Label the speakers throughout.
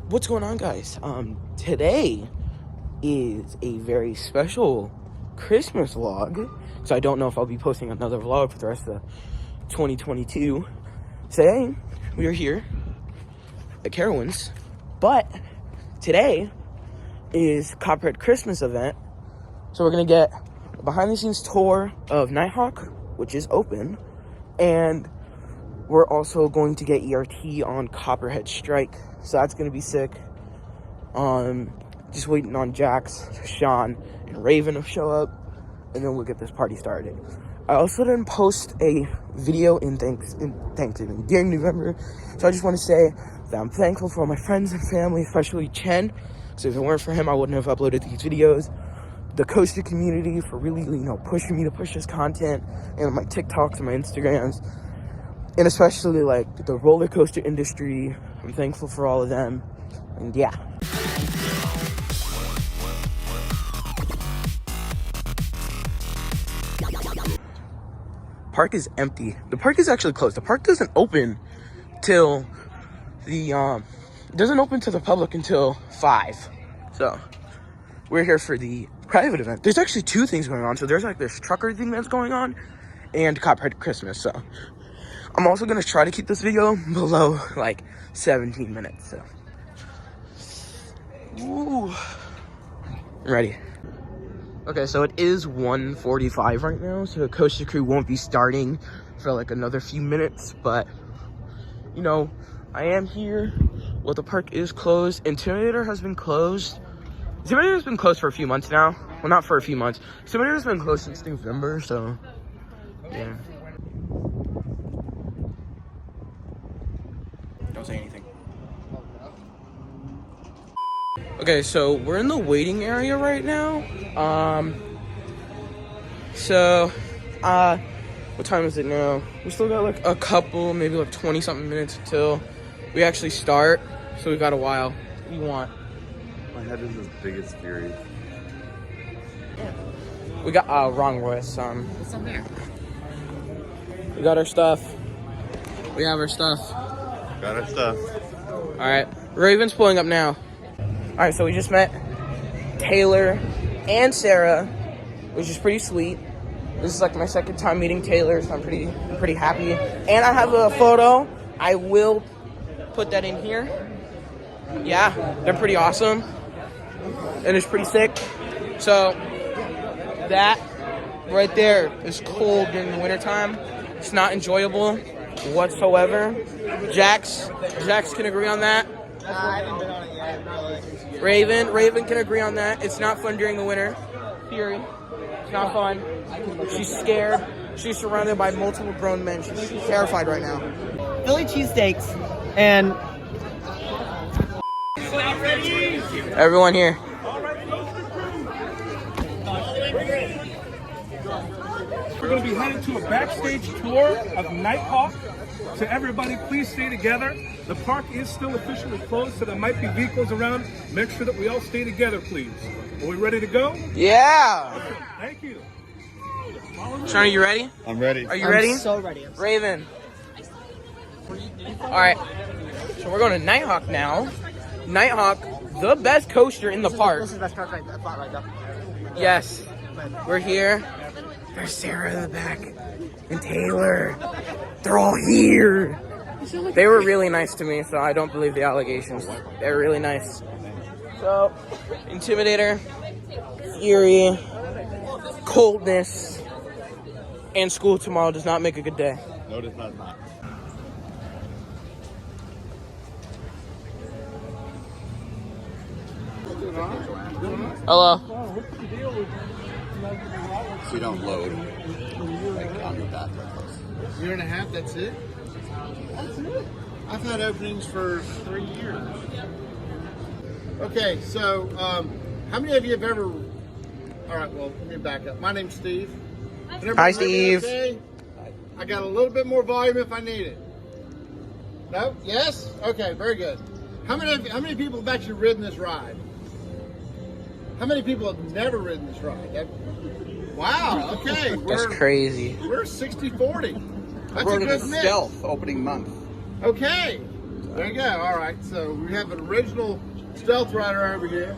Speaker 1: What's going on, guys? Today is a very special Christmas vlog, so I don't know if I'll be posting another vlog for the rest of 2022. Today we are here at Carowinds, but today is Copperhead Christmas event, so we're gonna get a behind-the-scenes tour of Nighthawk, which is open, and we're also going to get ERT on Copperhead Strike, so that's gonna be sick. Just waiting on Jax, Sean, and Raven to show up, and then we'll get this party started. I also didn't post a video in Thanksgiving during November, so I just want to say that I'm thankful for all my friends and family, especially Chen, because if it weren't for him, I wouldn't have uploaded these videos. The Coaster community for really, pushing me to push this content, and my TikToks and my Instagrams, and especially like the roller coaster industry. I'm thankful for all of them, and yeah. Park is empty. The park is actually closed. The park doesn't open till the doesn't open to the public until 5. So we're here for the private event. There's actually 2 things going on. So there's like this trucker thing that's going on and Copperhead Christmas. So I'm also gonna try to keep this video below like 17 minutes. So ooh. I'm ready. Okay, so it is 1:45 right now, so the Coaster Crew won't be starting for like another few minutes, but I am here. Well, the park is closed. Intimidator has been closed. Intimidator has been closed for a few months now. Well, not for a few months. Intimidator has been closed since November, so yeah. Don't say anything. Okay, so we're in the waiting area right now. What time is it now? We still got like a couple, maybe like 20 something minutes until we actually start. So we got a while. What do you want?
Speaker 2: My head is as big as fury.
Speaker 1: Yeah. We got, wrong voice.
Speaker 3: What's on there?
Speaker 1: We got our stuff. We have our stuff.
Speaker 2: Got our stuff.
Speaker 1: All right, Raven's pulling up now. All right, so we just met Taylor and Sarah, which is pretty sweet. This is like my second time meeting Taylor, so I'm pretty happy. And I have a photo. I will put that in here. Yeah, they're pretty awesome, and it's pretty sick. So that right there is cold during the wintertime. It's not enjoyable whatsoever. Jax can agree on that.
Speaker 3: I haven't been on it yet, really.
Speaker 1: Raven can agree on that. It's not fun during the winter. Fury, it's not fun. She's scared. She's surrounded by multiple grown men. She's terrified right now.
Speaker 3: Philly cheesesteaks and
Speaker 1: Everyone here.
Speaker 4: We're going to be heading to a backstage tour of Nighthawk. So everybody, please stay together. The park is still officially closed, so there might be vehicles around. Make sure that we all stay together, please. Are we ready to go?
Speaker 1: Yeah.
Speaker 4: Thank you.
Speaker 1: Sean, are you ready?
Speaker 2: I'm ready.
Speaker 1: Are you ready?
Speaker 3: I'm so ready.
Speaker 1: Raven. All right. So we're going to Nighthawk now. Nighthawk, the best coaster in the park.
Speaker 3: This is the best park right there.
Speaker 1: Yes. We're here. There's Sarah in the back. And Taylor. They're all here. They were really nice to me, so I don't believe the allegations. They're really nice. So, Intimidator, Fury, coldness, and school tomorrow does not make a good day.
Speaker 2: No, it does not.
Speaker 1: Hello.
Speaker 2: So you don't load like on your back.
Speaker 5: Year and a half, that's it? That's it. I've had openings for 3 years. Okay, so how many of you have ever... All right, well, let me back up. My name's Steve.
Speaker 1: Hi, Steve.
Speaker 5: Okay? I got a little bit more volume if I need it. No? Yes? Okay, very good. How many people have actually ridden this ride? How many people have never ridden this ride? Wow, okay.
Speaker 1: That's crazy.
Speaker 5: We're 60-40. That's
Speaker 2: We're
Speaker 5: a
Speaker 2: in
Speaker 5: good
Speaker 2: a
Speaker 5: mix.
Speaker 2: stealth opening month.
Speaker 5: Okay. There you go. All right. So we have an original Stealth Rider over here.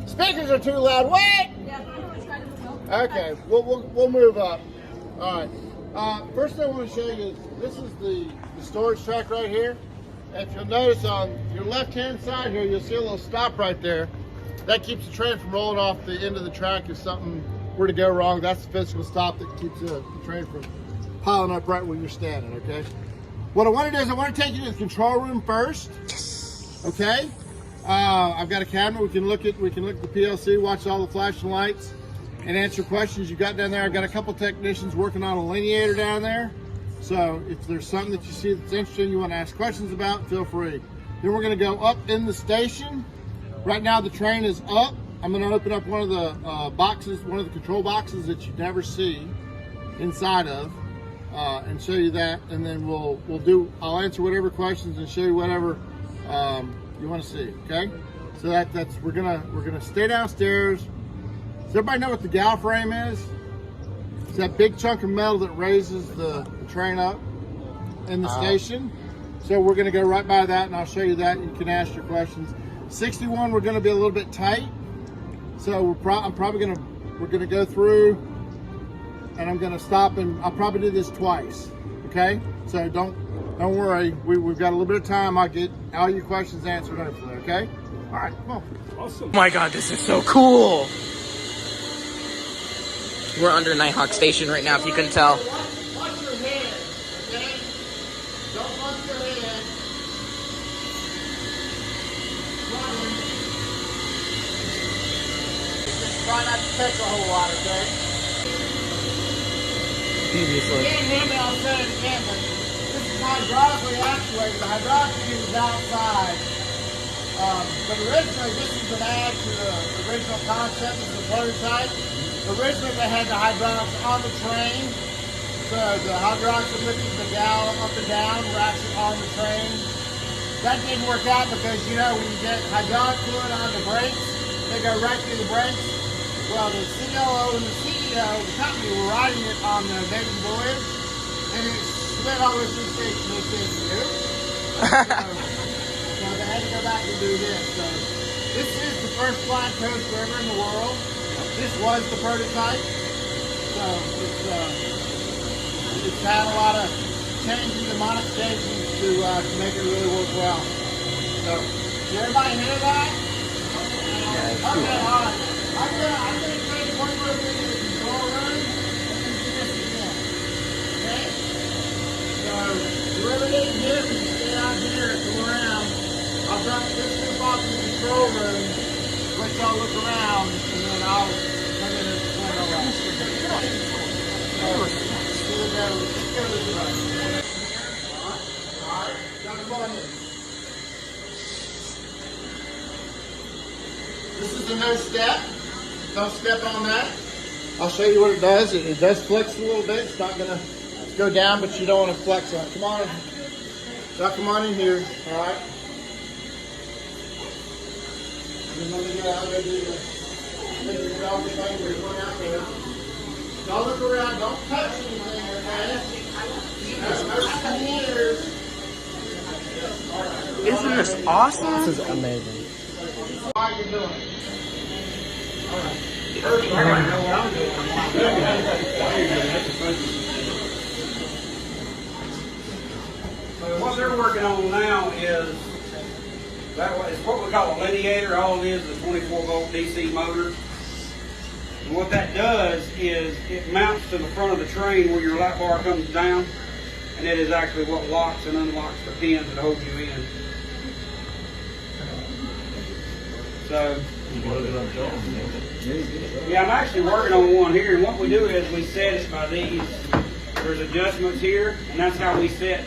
Speaker 5: Speakers are too loud. What? Okay. We'll move up. All right. First thing I want to show you is this is the storage track right here. If you'll notice on your left-hand side here, you'll see a little stop right there. That keeps the train from rolling off the end of the track if something were to go wrong. That's the physical stop that keeps the train from piling up right where you're standing, okay? What I want to do is I want to take you to the control room first, okay? I've got a camera. We can look at the PLC, watch all the flashing lights, and answer questions you got down there. I've got a couple technicians working on a lineator down there. So if there's something that you see that's interesting, you want to ask questions about, feel free. Then we're going to go up in the station. Right now the train is up. I'm going to open up one of the boxes, one of the control boxes that you never see inside of, and show you that. And then I'll answer whatever questions and show you whatever you want to see. Okay? So we're gonna stay downstairs. Does everybody know what the gal frame is? It's that big chunk of metal that raises the train up in the station. So we're going to go right by that, and I'll show you that. You can ask your questions. 61, we're going to be a little bit tight, so we're going to go through, and I'm going to stop, and I'll probably do this twice. Okay, so don't worry. We've got a little bit of time. I'll get all your questions answered hopefully. Okay. All right, come on.
Speaker 4: Awesome.
Speaker 1: Oh my God, this is so cool. We're under Nighthawk Station right now, if you couldn't tell.
Speaker 5: Watch your head, okay? Don't bump your head. Just try not to touch a whole lot, okay?
Speaker 1: Previously.
Speaker 5: You can't hear me, I'll say it again, but this is hydraulically actuated. The hydraulic unit is outside. But originally, this is an add to the original concept of the prototype. Originally, they had the hydraulics on the train, so the hydraulics that lifted the gal up and down were actually on the train. That didn't work out because, you know, when you get hydraulic fluid on the brakes, they go right through the brakes. Well, the COO and the CEO of the company were riding it on the maiden voyage, and it slid all the way through the station. They said, nope. So they had to go back and do this. So this is the first flying coaster ever in the world. This was the prototype, so it's had a lot of changes and modifications to make it really work well. So, did everybody hear that? Okay, all right. I'm gonna take one more thing to the control room and do this again. Okay? So, whoever didn't hear me, stay out here, come around. I'll drop this to the bottom of the control room. Let y'all look around, and then I'll come in and point all out. Alright, now come on in. This is the no step. Don't step on that. I'll show you what it does. It does flex a little bit. It's not gonna go down, but you don't want to flex on it. Come on in. Now come on in here. Alright. Let me get out there, don't look around, don't touch anything, okay?
Speaker 1: Isn't this awesome?
Speaker 3: This is amazing.
Speaker 5: How are you doing? Alright.
Speaker 6: So what they're working on now is it's what we call a lineator. All it is a 24-volt DC motor. And what that does is it mounts to the front of the train where your lap bar comes down, and it is actually what locks and unlocks the pins that hold you in. So, yeah, I'm actually working on one here, and what we do is we set it by these. There's adjustments here, and that's how we set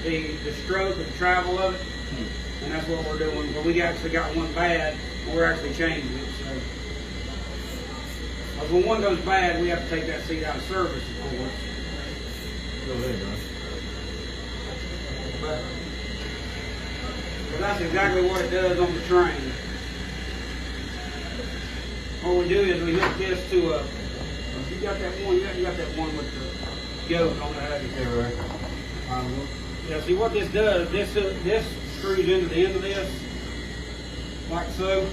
Speaker 6: the stroke, the travel of it. And that's what we're doing. But we actually got one bad, and we're actually changing it. So, when one goes bad, we have to take that seat out of service, of course. But that's exactly what it does on the train. What we do is we hook this to a. You got that one? You got that one with the yoke on the head. Yeah, see what this does, this screws into the end of this, like so.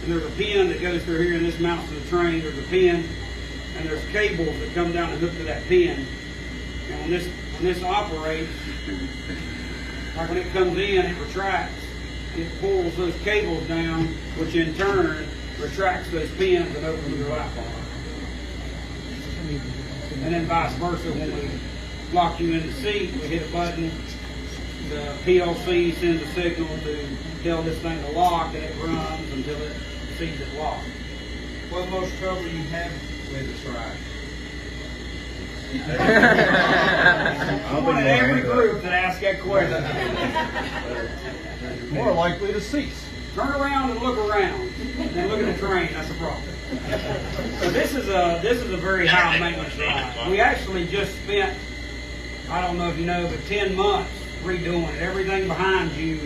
Speaker 6: And there's a pin that goes through here and this mounts to the train. There's a pin and there's cables that come down and hook to that pin. And when this operates, like when it comes in, it retracts. It pulls those cables down, which in turn retracts those pins and opens your light bar. And then vice versa, when we lock you in the seat, we hit a button, the PLC sends a signal to tell this thing to lock, and it runs until it sees it locked.
Speaker 7: What most trouble you have with this ride?
Speaker 6: One in every group that asks that question.
Speaker 7: More likely to cease.
Speaker 6: Turn around and look around, and look at the train. That's a problem. So this is a very high maintenance ride. We actually just spent, I don't know if you know, but 10 months redoing it. Everything behind you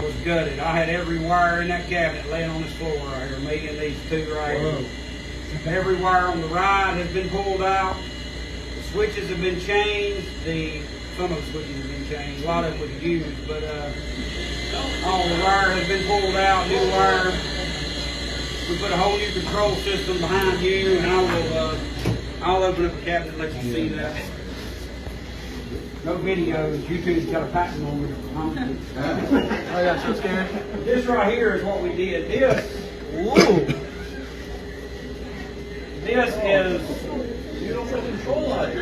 Speaker 6: was gutted. I had every wire in that cabinet laying on this floor right here, me and these two right here. Every wire on the ride has been pulled out. The switches have been changed. Some of the switches have been changed. A lot of them was used, but all the wire has been pulled out. New wire. We put a whole new control system behind you, and I'll open up the cabinet and let you see that. No videos. YouTube's got a patent on it.
Speaker 3: Oh yeah, so scared.
Speaker 6: This right here is what we did. This is.
Speaker 7: You don't put control on it.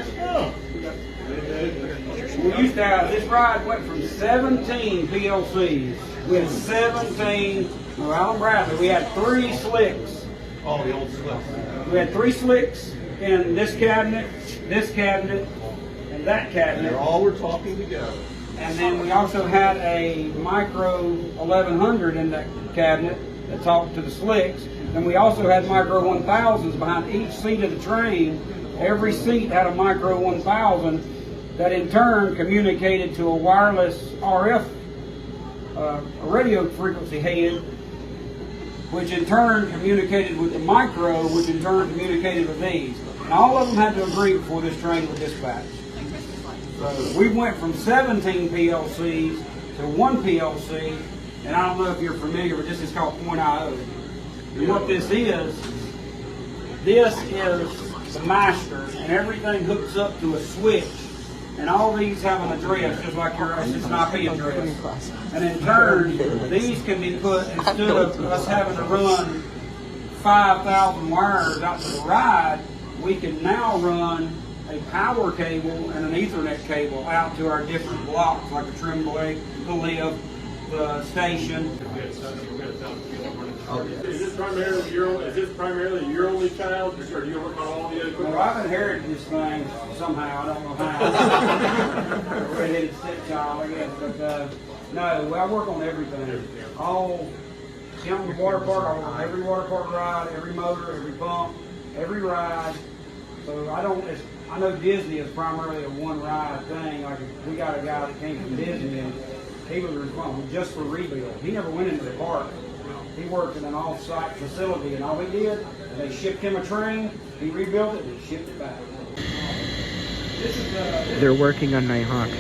Speaker 6: We used to have, this ride went from 17 PLCs. We had 17, Alan Bradley, we had 3 slicks.
Speaker 7: Oh, the old slicks.
Speaker 6: We had 3 slicks in this cabinet, and that cabinet.
Speaker 7: They all were talking together.
Speaker 6: And then we also had a micro 1100 in that cabinet that talked to the slicks. And we also had micro 1000s behind each seat of the train. Every seat had a micro 1000 that in turn communicated to a wireless RF, a radio frequency head, which in turn communicated with the micro, which in turn communicated with these. And all of them had to agree before this train was dispatched. So we went from 17 PLCs to 1 PLC, and I don't know if you're familiar, but this is called .io. And what this is the master, and everything hooks up to a switch. And all these have an address, just like your it's an IP address. And in turn, these can be put, instead of us having to run 5,000 wires out to the ride, we can now run a power cable and an Ethernet cable out to our different blocks, like the trim blade, the lift, the station.
Speaker 8: Is this primarily your only child, or do you work on all the other?
Speaker 6: Well, I've inherited this thing somehow. I don't know how. Redheaded stepchild, I guess. But no, I work on everything. All down the water park. I work on every water park ride, every motor, every pump, every ride. So I know Disney is primarily a one ride thing. Like we got a guy that came from Disney and he was responsible just for rebuild. He never went into the park. He worked in an off-site facility, and all he did, they shipped him a train, he rebuilt it, and he shipped it back.
Speaker 1: They're working on Nighthawk.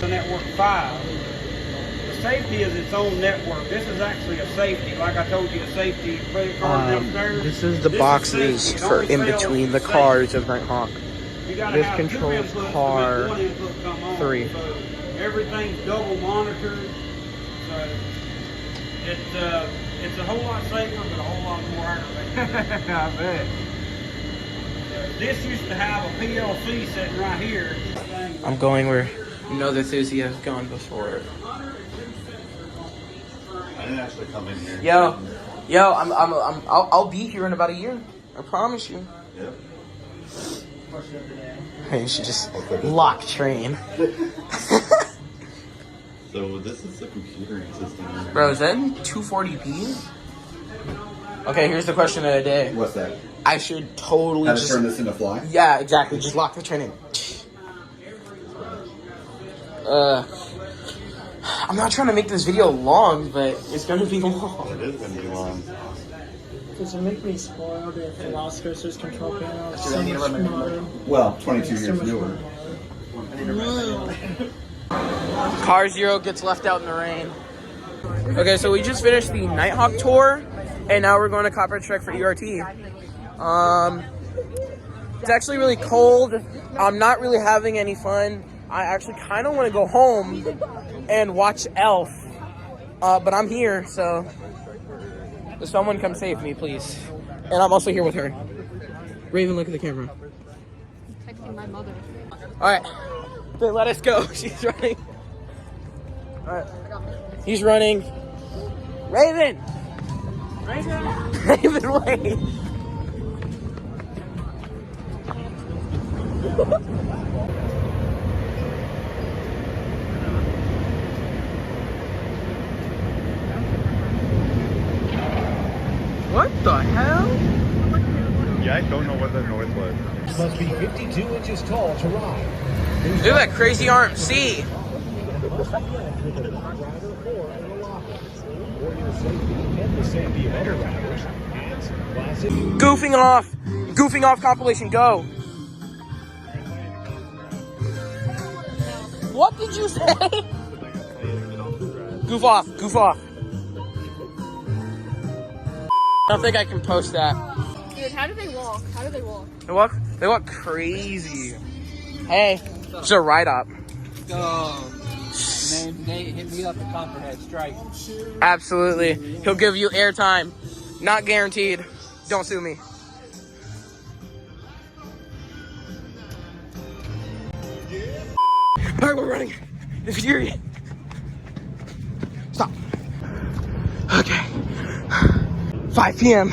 Speaker 6: The network 5. The safety is its own network. This is actually a safety. Like I told you, a safety credit card downstairs.
Speaker 1: This is the boxes for in between the cars of Nighthawk.
Speaker 6: This
Speaker 1: controls car 3.
Speaker 6: So everything's double monitored. So it's a whole lot safer, but a whole lot more aggravating.
Speaker 3: I bet.
Speaker 6: This used to have a PLC sitting right here.
Speaker 1: I'm going where no Thusia has gone before.
Speaker 2: I didn't actually come in here.
Speaker 1: Yo, I'll be here in about a year. I promise you.
Speaker 2: Yep.
Speaker 1: Hey, you should just lock train.
Speaker 2: So this is the computering system.
Speaker 1: Bro, is that in 240p? Okay, here's the question of the day.
Speaker 2: What's that?
Speaker 1: I should totally
Speaker 2: How to
Speaker 1: just
Speaker 2: turn this into fly?
Speaker 1: Yeah, exactly. Just lock the train in. I'm not trying to make this video long, but it's gonna be long.
Speaker 2: It is going to be long.
Speaker 3: Does it make me spoiled if Velociraptor's control panel is so much modern?
Speaker 2: Well, 22 years newer.
Speaker 1: Car Zero gets left out in the rain. Okay, so we just finished the Nighthawk tour, and now we're going to Copperhead Trek for ERT. It's actually really cold. I'm not really having any fun. I actually kind of want to go home and watch Elf, but I'm here, so someone come save me, please. And I'm also here with her. Raven, look at the camera.
Speaker 9: Texting my mother.
Speaker 1: All right, then let us go. She's running. All right, he's running. Raven! Raven, wait. What the hell?
Speaker 8: Yeah, I don't know what the noise was.
Speaker 10: Must be 52 inches tall to ride.
Speaker 1: Look at that crazy arm. See? Goofing off compilation, go. What did you say? Goof off. I don't think I can post that.
Speaker 9: Dude, how do they walk?
Speaker 1: They walk crazy. Hey, it's a ride up.
Speaker 3: They hit me up at Copperhead strike.
Speaker 1: Absolutely. He'll give you airtime. Not guaranteed. Don't sue me. Alright, we're running. It's Fury. Stop. Okay. 5 p.m.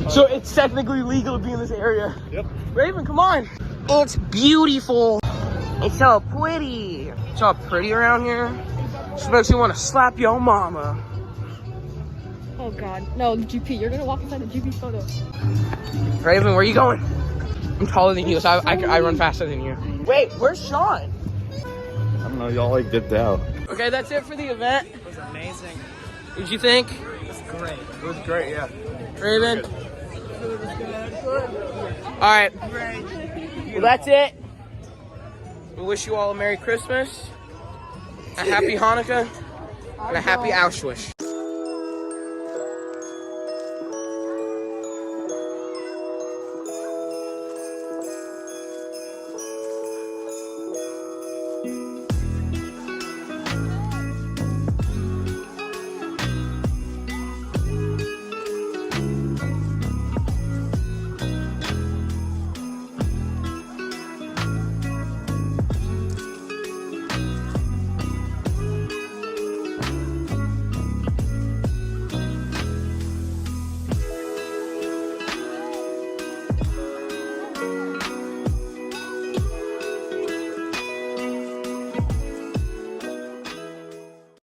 Speaker 1: So it's technically legal to be in this area.
Speaker 8: Yep.
Speaker 1: Raven, come on. It's beautiful. It's so pretty. It's so pretty around here. Just makes you want to slap your mama.
Speaker 9: Oh god. No, GP, you're gonna walk inside the GP photo.
Speaker 1: Raven, where are you going? I'm taller than you, so I run faster than you. Wait, where's Sean?
Speaker 8: I don't know, y'all like dipped out.
Speaker 1: Okay, that's it for the event.
Speaker 3: It was amazing.
Speaker 1: What did you think?
Speaker 3: It was great.
Speaker 8: It was great, yeah.
Speaker 1: Raven? Alright. Well, that's it. We wish you all a Merry Christmas, a Happy Hanukkah, and a Happy Auschwitz.